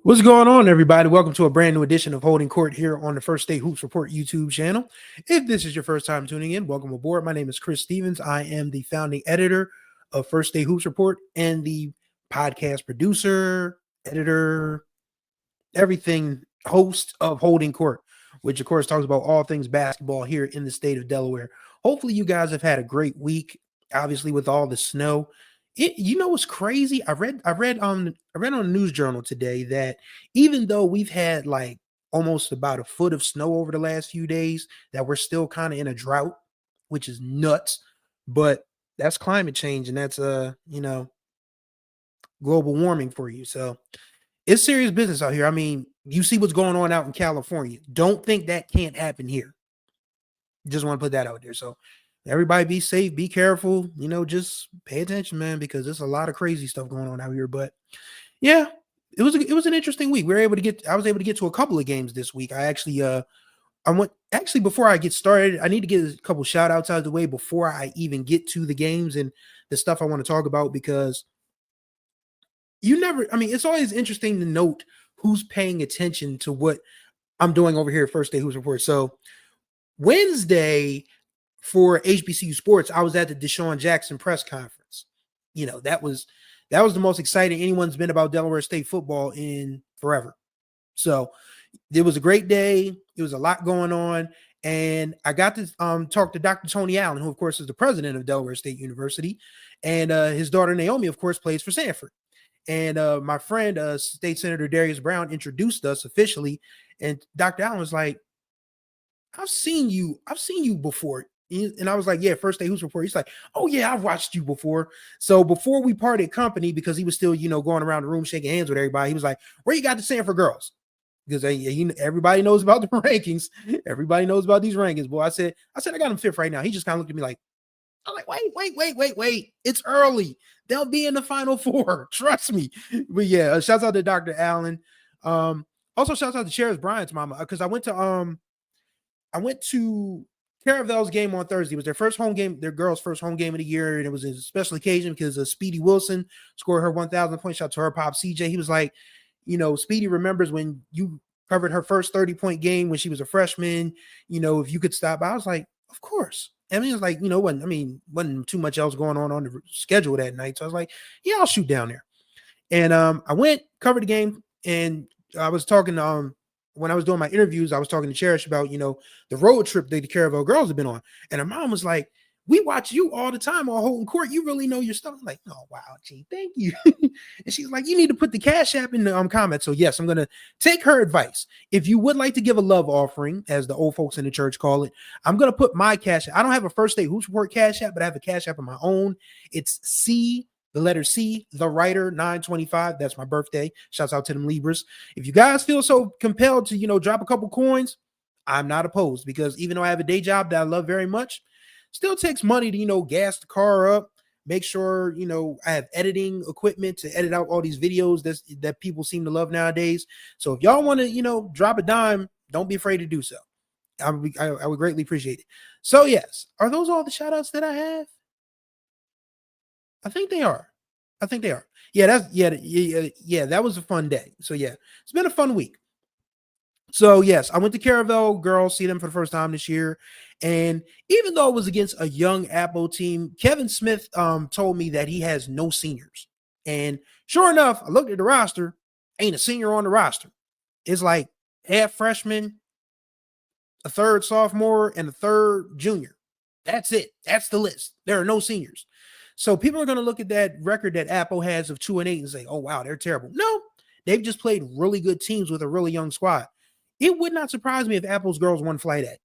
What's going on, everybody? Welcome to a brand new edition of Holding Court here on the First State Hoops Report YouTube channel. If this is your first time tuning in, welcome aboard. My name is Chris Stevens. I am the founding editor of First State Hoops Report and the podcast producer, editor, everything host of Holding Court, which of course talks about all things basketball here in the state of Delaware. Hopefully you guys have had a great week, obviously with all the snow. What's crazy? I read on a news journal today that even though we've had like almost about a foot of snow over the last few days, that we're still kind of in a drought, which is nuts. But that's climate change, and that's global warming for you. So it's serious business out here. I mean, you see what's going on out in California. Don't think that can't happen here. Just want to put that out there. So everybody be safe, be careful, just pay attention, man, because there's a lot of crazy stuff going on out here. But yeah, it was an interesting week. I was able to get to a couple of games this week. Before I get started, I need to get a couple shout outs out of the way before I even get to the games and the stuff I want to talk about, because it's always interesting to note who's paying attention to what I'm doing over here at First Day Hoops Report. So Wednesday, for HBCU sports, I was at the Deshaun Jackson press conference. That was the most exciting anyone's been about Delaware State football in forever. So it was a great day. There was a lot going on. And I got to talk to Dr. Tony Allen, who, of course, is the president of Delaware State University. And his daughter, Naomi, of course, plays for Sanford. And my friend, State Senator Darius Brown, introduced us officially. And Dr. Allen was like, I've seen you before. And I was like, yeah, First Day Hoops Report. He's like, oh, yeah, I've watched you before. So before we parted company, because he was still, going around the room shaking hands with everybody, he was like, where you got the Sanford girls? Because everybody knows about the rankings. Everybody knows about these rankings. Boy, I said, I got them fifth right now. He just kind of looked at me like, I'm like, wait. It's early. They'll be in the Final Four. Trust me. But yeah, shouts out to Dr. Allen. Also, shouts out to Sheriff Bryant's mama, because I went to Caravel's game on Thursday. It was their girls' first home game of the year, and it was a special occasion because Speedy Wilson scored her 1,000 point shot to her pop CJ. He was like, Speedy remembers when you covered her first 30-point game when she was a freshman, if you could stop. I was like, of course. I mean, it was like, wasn't too much else going on the schedule that night. So I was like, yeah, I'll shoot down there. And I went, covered the game, and I was talking when I was doing my interviews, I was talking to Cherish about, the road trip that the Caravel girls have been on. And her mom was like, we watch you all the time on Holton Court. You really know your stuff. I'm like, oh, wow, gee, thank you. And she's like, you need to put the Cash App in the comments. So yes, I'm going to take her advice. If you would like to give a love offering, as the old folks in the church call it, I'm going to put my Cash App. I don't have a First State Hoops Report Cash App, but I have a Cash App of my own. It's the letter C, the writer, 925. That's my birthday. Shouts out to them Libras. If you guys feel so compelled to, drop a couple coins, I'm not opposed, because even though I have a day job that I love very much, still takes money to, gas the car up, make sure, I have editing equipment to edit out all these videos that people seem to love nowadays. So if y'all want to, drop a dime, don't be afraid to do so. I would greatly appreciate it. So yes, are those all the shout outs that I have? I think they are. Yeah, that was a fun day. So yeah, it's been a fun week. So yes, I went to Caravel girls, see them for the first time this year. And even though it was against a young Apple team, Kevin Smith told me that he has no seniors. And sure enough, I looked at the roster, ain't a senior on the roster. It's like half freshman, a third sophomore, and a third junior. That's it. That's the list. There are no seniors. So people are going to look at that record that Apple has of 2-8 and say, oh, wow, they're terrible. No, they've just played really good teams with a really young squad. It would not surprise me if Apple's girls won flight at.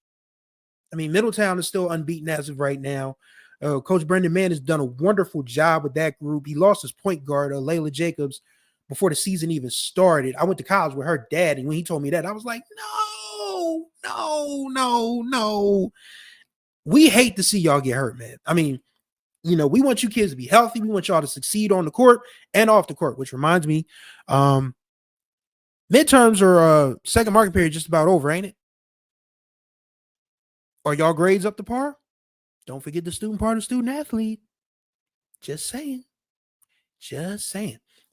I mean, Middletown is still unbeaten as of right now. Coach Brendan Mann has done a wonderful job with that group. He lost his point guard, Layla Jacobs, before the season even started. I went to college with her dad, and when he told me that, I was like, no. We hate to see y'all get hurt, man. I mean, we want you kids to be healthy. We want y'all to succeed on the court and off the court, which reminds me, midterms or second market period just about over, ain't it? Are y'all grades up to par? Don't forget the student part of student athlete. Just saying.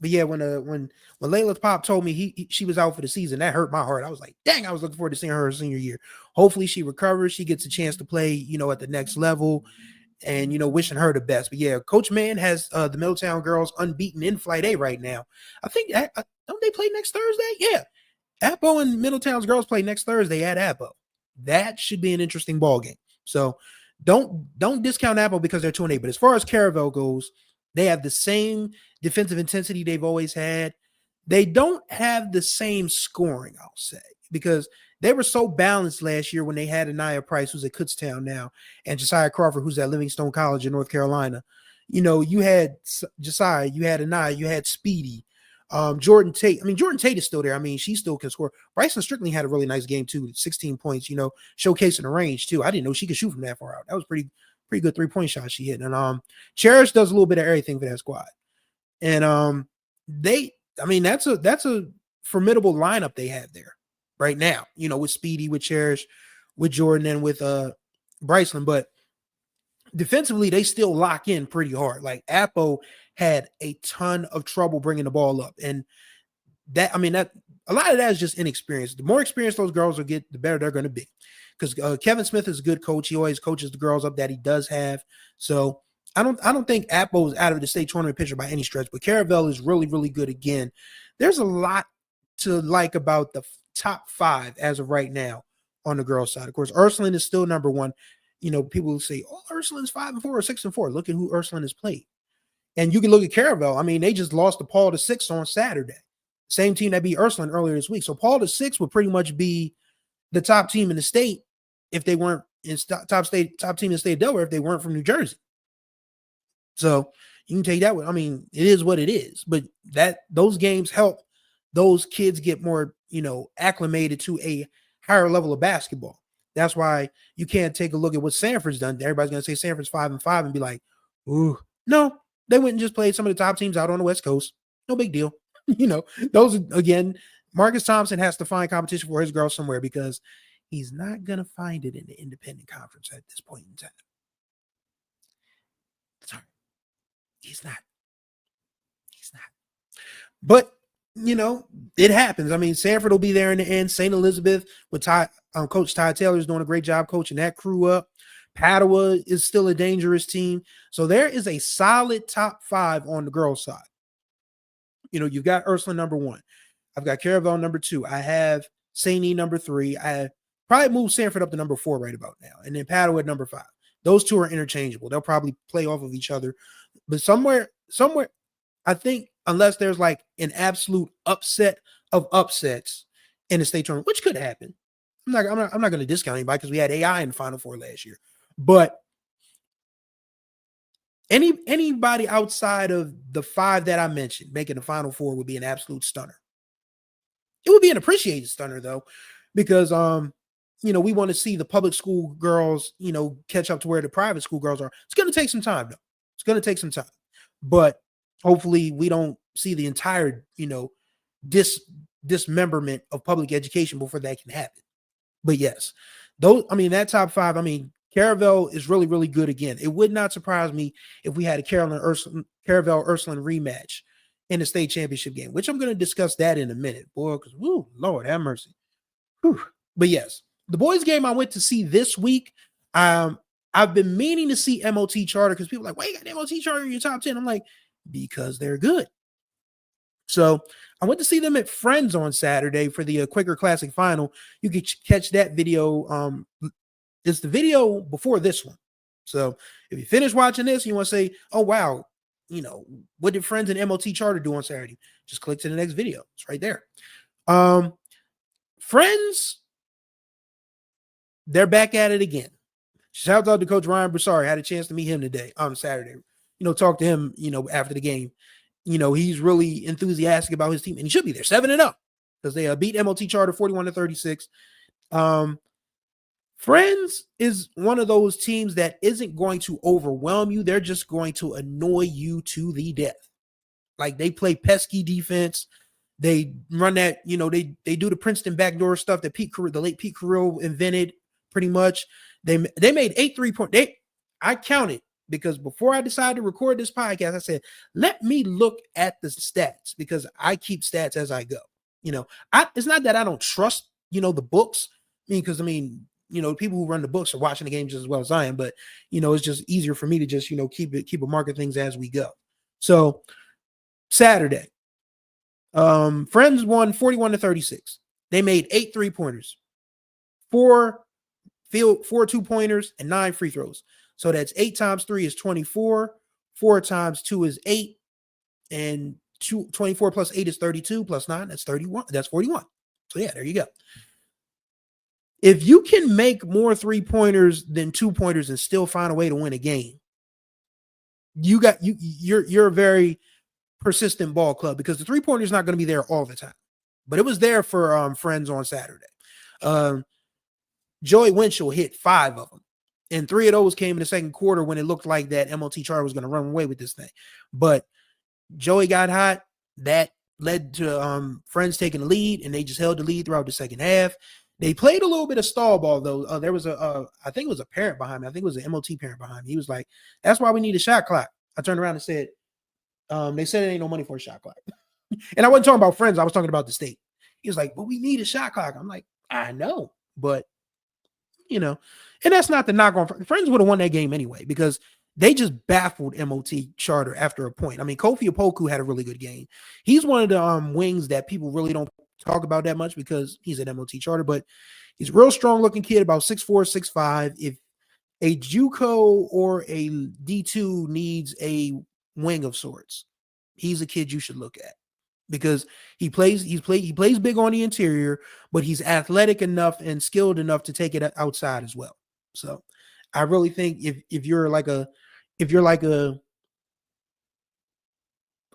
But yeah, when Layla Pop told me she was out for the season, that hurt my heart. I was like, dang, I was looking forward to seeing her senior year. Hopefully she recovers, she gets a chance to play, at the next level, and wishing her the best. But yeah, Coach Mann has the Middletown girls unbeaten in Flight A right now. I think don't they play next Thursday? Yeah, Appo and Middletown's girls play next Thursday at Appo. That should be an interesting ball game. So don't discount Appo because they're 2-8. But as far as Caravel goes, they have the same defensive intensity they've always had. They don't have the same scoring, I'll say, because they were so balanced last year when they had Anaya Price, who's at Kutztown now, and Josiah Crawford, who's at Livingstone College in North Carolina. You had Josiah, you had Anaya, you had Speedy, Jordan Tate. I mean, Jordan Tate is still there. I mean, she still can score. Bryson Strickling had a really nice game too, 16 points, showcasing the range too. I didn't know she could shoot from that far out. That was pretty good 3-point shot she hit. And Cherish does a little bit of everything for that squad. And that's a formidable lineup they have there right now, with Speedy, with Cherish, with Jordan, and with Bryson. But defensively, they still lock in pretty hard. Like Appo had a ton of trouble bringing the ball up. And that a lot of that is just inexperience. The more experience those girls will get, the better they're going to be. Because Kevin Smith is a good coach. He always coaches the girls up that he does have. So I don't think Appo is out of the state tournament picture by any stretch, but Caravel is really, really good again. There's a lot to like about the top 5 as of right now on the girls' side. Of course, Ursuline is still number 1. People will say, "Oh, Ursuline's 5-4 or 6-4." Look at who Ursuline has played, and you can look at Caravel. I mean, they just lost to Paul VI on Saturday. Same team that beat Ursuline earlier this week. So Paul VI would pretty much be the top team in the state if they weren't in top team in the state of Delaware if they weren't from New Jersey. So you can take that one. I mean, it is what it is, but those games help those kids get more, acclimated to a higher level of basketball. That's why you can't take a look at what Sanford's done. Everybody's going to say Sanford's 5-5 and be like, ooh, no, they went and just played some of the top teams out on the West Coast. No big deal. Those, again, Marcus Thompson has to find competition for his girls somewhere because he's not going to find it in the independent conference at this point in time. Sorry. He's not. But, it happens. I mean, Sanford will be there in the end. St. Elizabeth with Coach Ty Taylor is doing a great job coaching that crew up. Padua is still a dangerous team. So there is a solid top 5 on the girls' side. You've got Ursuline number 1. I've got Caravel number 2. I have St. E number 3. I probably move Sanford up to number 4 right about now. And then Padua at number 5. Those two are interchangeable. They'll probably play off of each other. But somewhere, I think, unless there's like an absolute upset of upsets in the state tournament, which could happen. I'm not going to discount anybody because we had AI in the Final Four last year. But anybody outside of the 5 that I mentioned making the Final Four would be an absolute stunner. It would be an appreciated stunner though, because we want to see the public school girls, catch up to where the private school girls are. It's going to take some time though. It's going to take some time. But hopefully we don't see the entire, dismemberment of public education before that can happen. But yes, that top 5, Caravel is really, really good again. It would not surprise me if we had a Caravel Ursuline rematch in the state championship game, which I'm going to discuss that in a minute, boy, because, woo, Lord have mercy. Whew. But yes, the boys game I went to see this week, I've been meaning to see MOT Charter because people are like, why you got MOT Charter in your top 10? I'm like, because they're good. So I went to see them at Friends on Saturday for the Quaker Classic Final. You can catch that video. It's the video before this one. So if you finish watching this, you want to say, oh, wow, what did Friends and MOT Charter do on Saturday? Just click to the next video. It's right there. Friends, they're back at it again. Shout out to Coach Ryan Broussard. I had a chance to meet him today on Saturday. Talk to him, after the game. He's really enthusiastic about his team, and he should be there 7-0 because they beat MOT Charter 41-36. Friends is one of those teams that isn't going to overwhelm you. They're just going to annoy you to the death. Like they play pesky defense. They run that, they do the Princeton backdoor stuff that the late Pete Carrillo invented pretty much. They made 8 3-point. I counted because before I decided to record this podcast, I said, let me look at the stats because I keep stats as I go. It's not that I don't trust, the books. Because people who run the books are watching the game just as well as I am, but it's just easier for me to just, keep a mark of things as we go. So Saturday, Friends won 41-36. They made 8 3-pointers, 4 2-pointers, and 9 free throws. So that's 8 times 3 is 24, 4 times 2 is 8, and 24 plus 8 is 32, plus 9, that's 31. That's 41. So yeah, there you go. If you can make more 3-pointers than 2-pointers and still find a way to win a game, you're a very persistent ball club, because the 3-pointer is not going to be there all the time. But it was there for Friends on Saturday. Joey Winchell hit 5 of them, and 3 of those came in the second quarter when it looked like that MLT Charter was going to run away with this thing. But Joey got hot. That led to Friends taking the lead, and they just held the lead throughout the second half. They played a little bit of stall ball, though. There was I think it was a parent behind me. I think it was an MLT parent behind me. He was like, that's why we need a shot clock. I turned around and said, they said it ain't no money for a shot clock. And I wasn't talking about Friends. I was talking about the state. He was like, but we need a shot clock. I'm like, I know, but and that's not the knock on Friends. Would have won that game anyway, because they just baffled MLT Charter after a point. I mean, Kofi Opoku had a really good game. He's one of the wings that people really don't talk about that much because he's an MLT Charter, but he's a real strong looking kid, about 6'4", 6'5". If a JUCO or a D2 needs a wing of sorts, he's a kid you should look at, because he plays big on the interior, but he's athletic enough and skilled enough to take it outside as well. So I really think if you're like a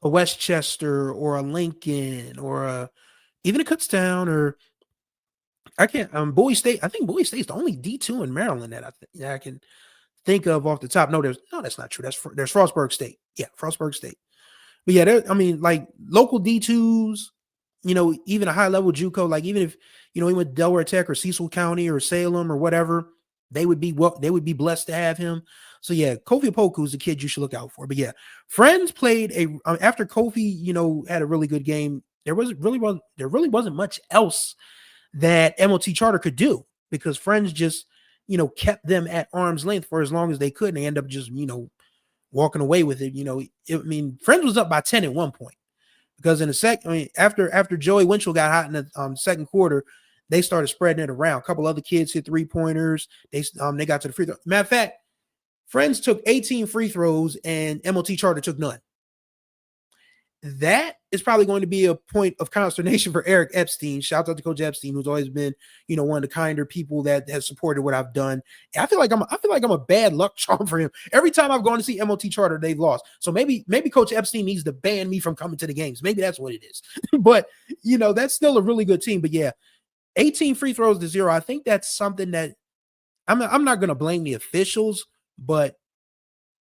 Westchester or a Lincoln or even a Kutztown, or Bowie State. I think Bowie State's the only D2 in Maryland that I can think of off the top. No, that's not true. There's Frostburg State. Yeah, Frostburg State. But yeah, like local D2s, even a high level JUCO, like even if he went to Delaware Tech or Cecil County or Salem or whatever, they would be blessed to have him. So yeah, Kofi Opoku is a kid you should look out for. But yeah, Friends played after Kofi, had a really good game. There really wasn't much else that MLT Charter could do, because Friends just kept them at arm's length for as long as they could, and they end up just walking away with it. Friends was up by 10 at one point, because in the after Joey Winchell got hot in the second quarter, they started spreading it around. A couple other kids hit 3-pointers. They got to the free throw. Matter of fact, Friends took 18 free throws and MLT Charter took none. That is probably going to be a point of consternation for Eric Epstein. Shout out to Coach Epstein, who's always been, one of the kinder people that has supported what I've done. I feel like I'm a bad luck charm for him. Every time I've gone to see MLT Charter, they've lost. So maybe Coach Epstein needs to ban me from coming to the games. Maybe that's what it is. But that's still a really good team. But yeah, 18 free throws to 0. I think that's something that I'm not going to blame the officials, but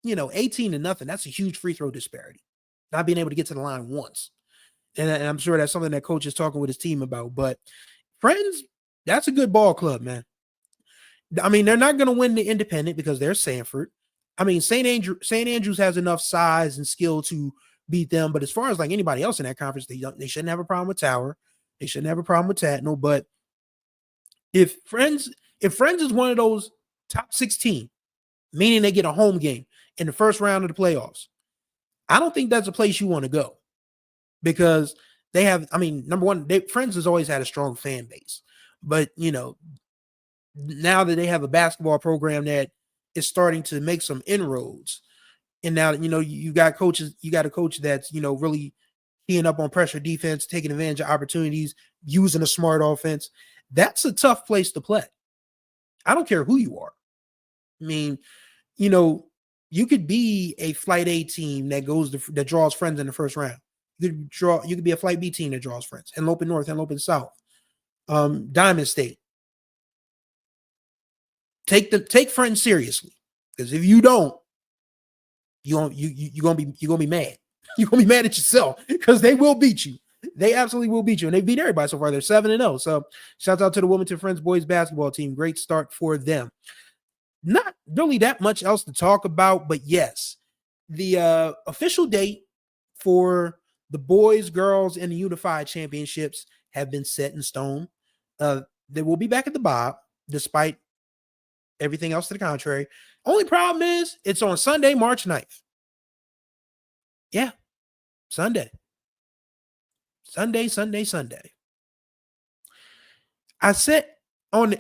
18 to nothing. That's a huge free throw disparity. Not being able to get to the line once. And I'm sure that's something that coach is talking with his team about. But Friends, that's a good ball club, man. They're not going to win the independent because they're Sanford. St. Andrews has enough size and skill to beat them. But as far as like anybody else in that conference, they shouldn't have a problem with Tower. They shouldn't have a problem with Tatnall. But if Friends is one of those top 16, meaning they get a home game in the first round of the playoffs, I don't think that's a place you want to go, because they have, number one, Friends has always had a strong fan base, but now that they have a basketball program that is starting to make some inroads, and now you got a coach that's really keying up on pressure defense, taking advantage of opportunities, using a smart offense. That's a tough place to play. I don't care who you are. You could be a Flight A team that draws Friends in the first round. You could be a Flight B team that draws Friends, and Henlopen North, and Henlopen South, Diamond State. Take Friends seriously, because if you don't, you're gonna be mad. You're gonna be mad at yourself, because they will beat you. They absolutely will beat you, and they beat everybody so far. They're 7-0. So shout out to the Wilmington Friends boys basketball team. Great start for them. Not really that much else to talk about, but yes, the official date for the boys, girls, and the unified championships have been set in stone. They will be back at the Bob, despite everything else to the contrary. Only problem is it's on Sunday, March 9th. Yeah, Sunday. Sunday. I said on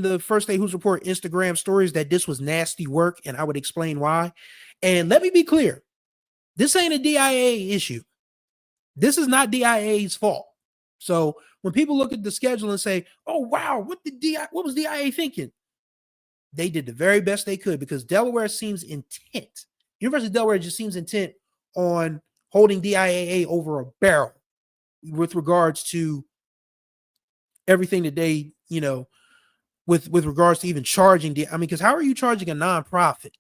the First Day Hoops Report Instagram stories that this was nasty work, and I would explain why. And let me be clear, this ain't a DIAA issue. This is not DIAA's fault. So when people look at the schedule and say, "Oh wow, what was DIAA thinking?" They did the very best they could, because Delaware seems intent. University of Delaware just seems intent on holding DIAA over a barrel with regards to everything that they, with regards to even charging because how are you charging a nonprofit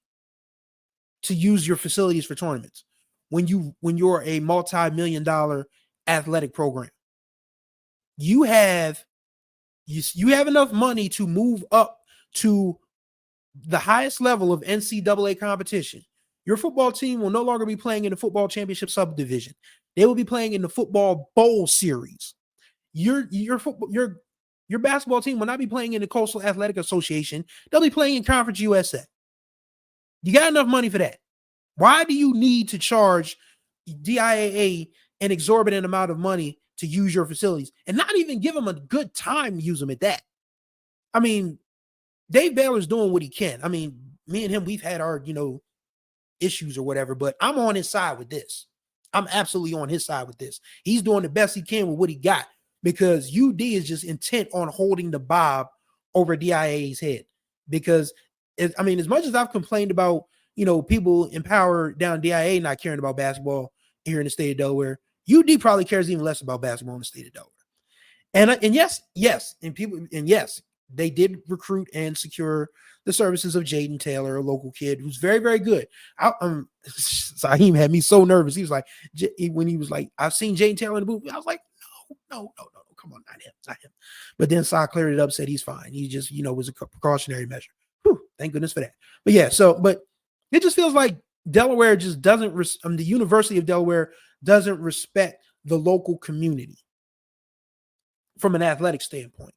to use your facilities for tournaments when you're a multi-million-dollar athletic program? You have enough money to move up to the highest level of NCAA competition. Your football team will no longer be playing in the football championship subdivision. They will be playing in the football bowl series. Your basketball team will not be playing in the Coastal Athletic Association. They'll be playing in Conference USA. You got enough money for that. Why do you need to charge DIAA an exorbitant amount of money to use your facilities and not even give them a good time to use them at that? I mean, Dave Baylor's doing what he can. I mean, me and him, we've had our, issues or whatever, but I'm on his side with this. I'm absolutely on his side with this. He's doing the best he can with what he got, because UD is just intent on holding the Bob over DIAA's head. Because, as much as I've complained about, people in power down DIAA not caring about basketball here in the state of Delaware, UD probably cares even less about basketball in the state of Delaware. And yes, they did recruit and secure the services of Jaden Taylor, a local kid who's very, very good. Saheem had me so nervous. He was like, when he was like, "I've seen Jaden Taylor in the booth," I was like, no, come on, not him. But then Sa cleared it up, said he's fine. He just, was a precautionary measure. Whew, thank goodness for that. But yeah, but it just feels like Delaware just doesn't, the University of Delaware doesn't respect the local community from an athletic standpoint.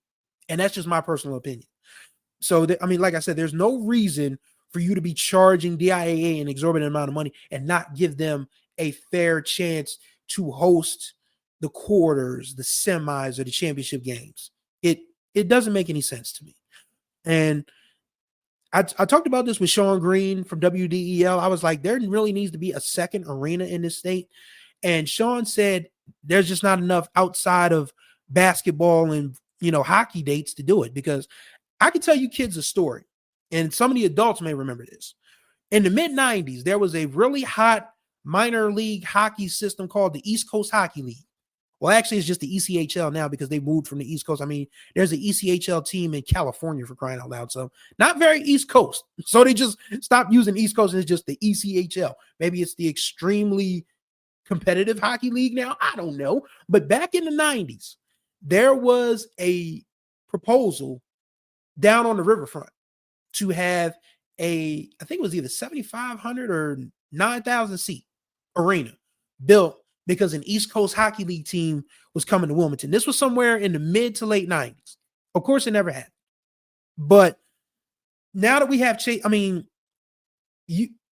And that's just my personal opinion. So, like I said, there's no reason for you to be charging DIAA an exorbitant amount of money and not give them a fair chance to host the quarters, the semis, or the championship games. It doesn't make any sense to me. And I talked about this with Sean Green from WDEL. I was like, there really needs to be a second arena in this state. And Sean said there's just not enough outside of basketball and, hockey dates to do it. Because I can tell you kids a story, and some of the adults may remember this. In the mid-90s, there was a really hot minor league hockey system called the East Coast Hockey League. Well, actually, it's just the ECHL now, because they moved from the East Coast. There's an ECHL team in California, for crying out loud. So not very East Coast. So they just stopped using East Coast, and it's just the ECHL. Maybe it's the extremely competitive hockey league now. I don't know. But back in the 90s, there was a proposal down on the riverfront to have I think it was either 7,500 or 9,000 seat arena built, because an East Coast Hockey League team was coming to Wilmington. This was somewhere in the mid to late 90s. Of course, it never happened. But now that we have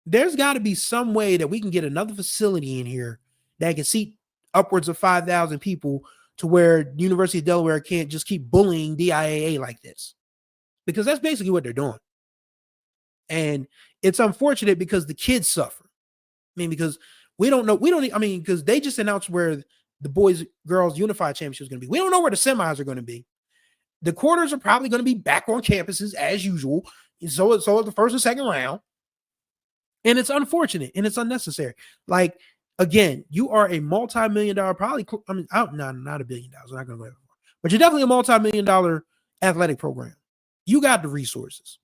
there's got to be some way that we can get another facility in here that can seat upwards of 5,000 people, to where University of Delaware can't just keep bullying DIAA like this, because that's basically what they're doing. And it's unfortunate, because the kids suffer. Because because they just announced where the boys girls unified championship is going to be. We don't know where the semis are going to be. The quarters are probably going to be back on campuses as usual. So is the first and second round. And it's unfortunate and it's unnecessary. Like, again, you are a multi-million-dollar, probably, not $1 billion. I'm not going to go there, but you're definitely a multi-million-dollar athletic program. You got the resources.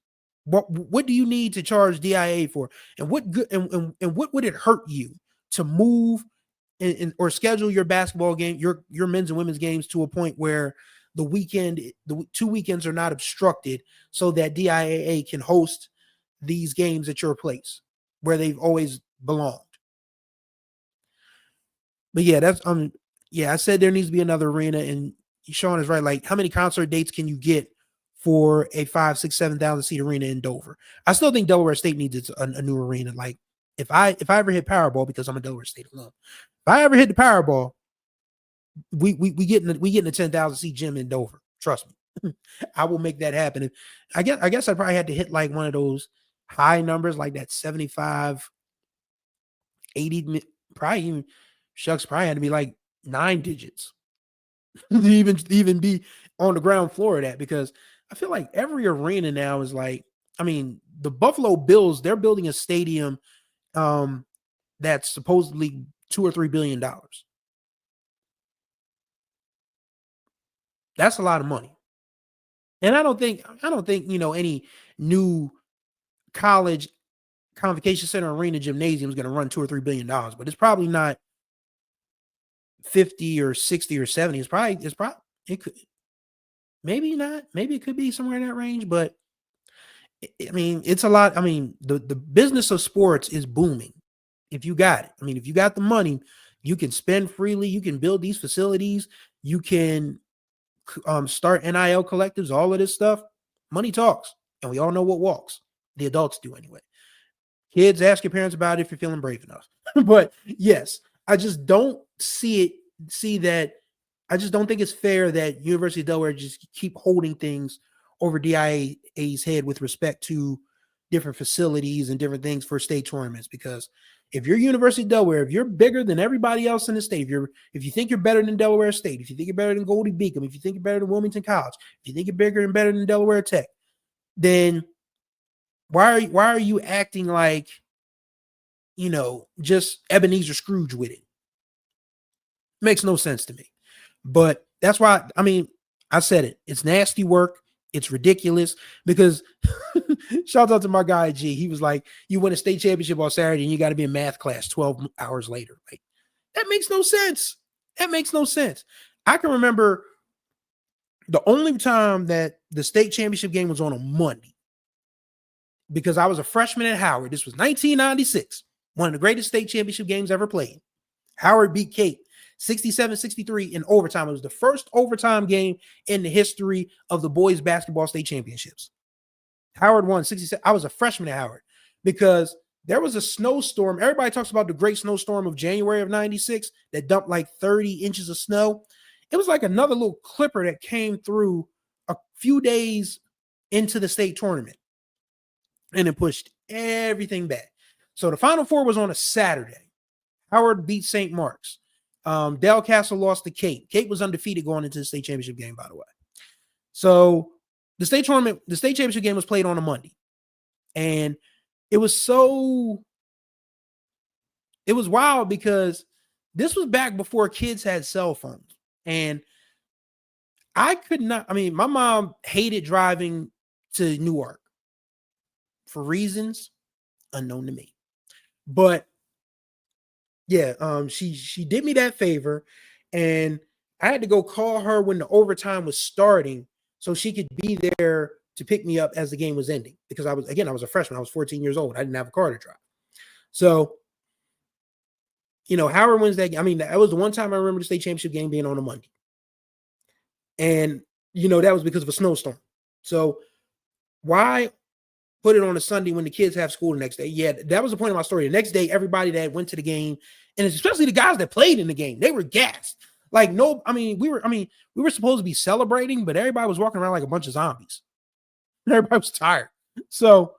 What do you need to charge DIA for? And what good and what would it hurt you to move or schedule your basketball game, your men's and women's games, to a point where the 2 weekends are not obstructed so that DIAA can host these games at your place where they've always belonged. But yeah, I said there needs to be another arena, and Sean is right. Like, how many concert dates can you get for a 5, 6, 7,000 seat arena in Dover? I still think Delaware State needs a new arena. Like, if I ever hit Powerball, because I'm a Delaware State alum, if I ever hit the Powerball, we getting a 10,000 seat gym in Dover. Trust me, I will make that happen. I guess I probably had to hit like one of those high numbers, like that 75, 80, probably even probably had to be like 9 digits to even be on the ground floor of that, because I feel like every arena now is like, I mean, the Buffalo Bills, they're building a stadium that's supposedly $2 or $3 billion. That's a lot of money. And I don't think, any new college convocation center arena gymnasium is going to run $2 or $3 billion, but it's probably not 50 or 60 or 70. It could, maybe not, maybe it could be somewhere in that range, but I mean, it's a lot. I mean, the business of sports is booming. If you got it, I mean, if you got the money, you can spend freely, you can build these facilities, you can start NIL collectives, all of this stuff. Money talks, and we all know what walks. The adults do anyway. Kids, ask your parents about it if you're feeling brave enough. But yes, I just don't see that. I just don't think it's fair that University of Delaware just keep holding things over DIAA's head with respect to different facilities and different things for state tournaments. Because if you're University of Delaware, if you're bigger than everybody else in the state, if you think you're better than Delaware State, if you think you're better than Goldie Beacom, if you think you're better than Wilmington College, if you think you're bigger and better than Delaware Tech, then why are you acting like, just Ebenezer Scrooge with it? Makes no sense to me. But that's why, I mean, I said it. It's nasty work. It's ridiculous, because shout out to my guy G. He was like, you win a state championship on Saturday and you got to be in math class 12 hours later. Like, that makes no sense. That makes no sense. I can remember the only time that the state championship game was on a Monday, because I was a freshman at Howard. This was 1996, one of the greatest state championship games ever played. Howard beat Cape 67-63 in overtime. It was the first overtime game in the history of the boys basketball state championships. Howard won 67. I was a freshman at Howard, because there was a snowstorm. Everybody talks about the great snowstorm of January of 96 that dumped like 30 inches of snow. It was like another little clipper that came through a few days into the state tournament, and it pushed everything back. So the Final Four was on a Saturday. Howard beat St. Mark's. Del Castle lost to Cape. Cape was undefeated going into the state championship game, by the way. So the state championship game was played on a Monday. And it was wild, because this was back before kids had cell phones. And my mom hated driving to Newark for reasons unknown to me. But yeah, she did me that favor, and I had to go call her when the overtime was starting so she could be there to pick me up as the game was ending, because I was a freshman. I was 14 years old. I didn't have a car to drive. So, Howard wins that game. I mean, that was the one time I remember the state championship game being on a Monday. And, that was because of a snowstorm. So why put it on a Sunday when the kids have school the next day? Yeah, that was the point of my story. The next day, everybody that went to the game, and especially the guys that played in the game, they were gassed. Like, we were supposed to be celebrating, but everybody was walking around like a bunch of zombies. Everybody was tired. So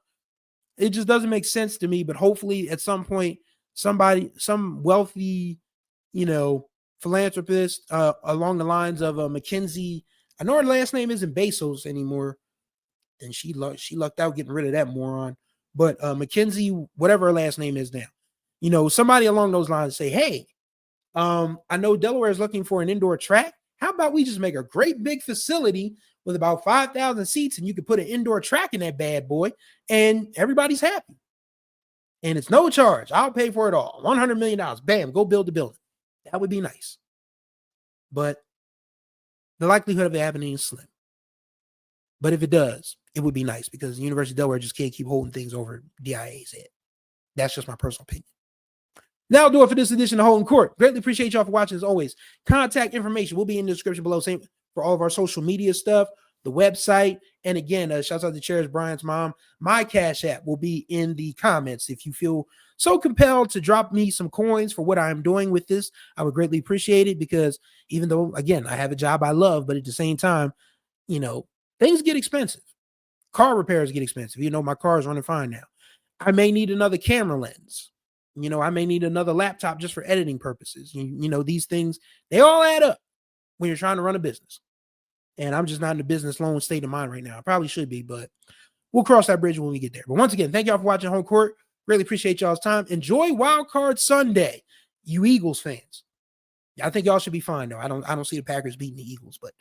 it just doesn't make sense to me. But hopefully at some point, some wealthy, philanthropist along the lines of Mackenzie, I know her last name isn't Bezos anymore, and she lucked out getting rid of that moron. But Mackenzie, whatever her last name is now, somebody along those lines say, hey, I know Delaware is looking for an indoor track. How about we just make a great big facility with about 5,000 seats, and you could put an indoor track in that bad boy, and everybody's happy. And it's no charge. I'll pay for it all. $100 million. Bam, go build the building. That would be nice. But The likelihood of it happening is slim. But if it does, it would be nice because the University of Delaware just can't keep holding things over DIAA's head. That's just my personal opinion. That'll do it for this edition of Holding Court. Greatly appreciate y'all for watching as always. Contact information will be in the description below. Same for all of our social media stuff, the website. And again, shouts out to Cherish Bryant's mom. My Cash App will be in the comments. If you feel so compelled to drop me some coins for what I'm doing with this, I would greatly appreciate it because even though, again, I have a job I love, but at the same time, you know, things get expensive. Car repairs get expensive. You know, my car is running fine now. I may need another camera lens. You know, I may need another laptop just for editing purposes. You know, these things, they all add up when you're trying to run a business. And I'm just not in the business loan state of mind right now. I probably should be, but we'll cross that bridge when we get there. But once again, thank y'all for watching Home Court. Really appreciate y'all's time. Enjoy Wild Card Sunday, you Eagles fans. I think y'all should be fine though. I don't see the Packers beating the Eagles, but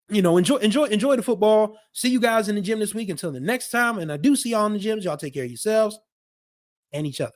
you know, enjoy the football. See you guys in the gym this week. Until the next time, and I do see y'all in the gyms. Y'all take care of yourselves and each other.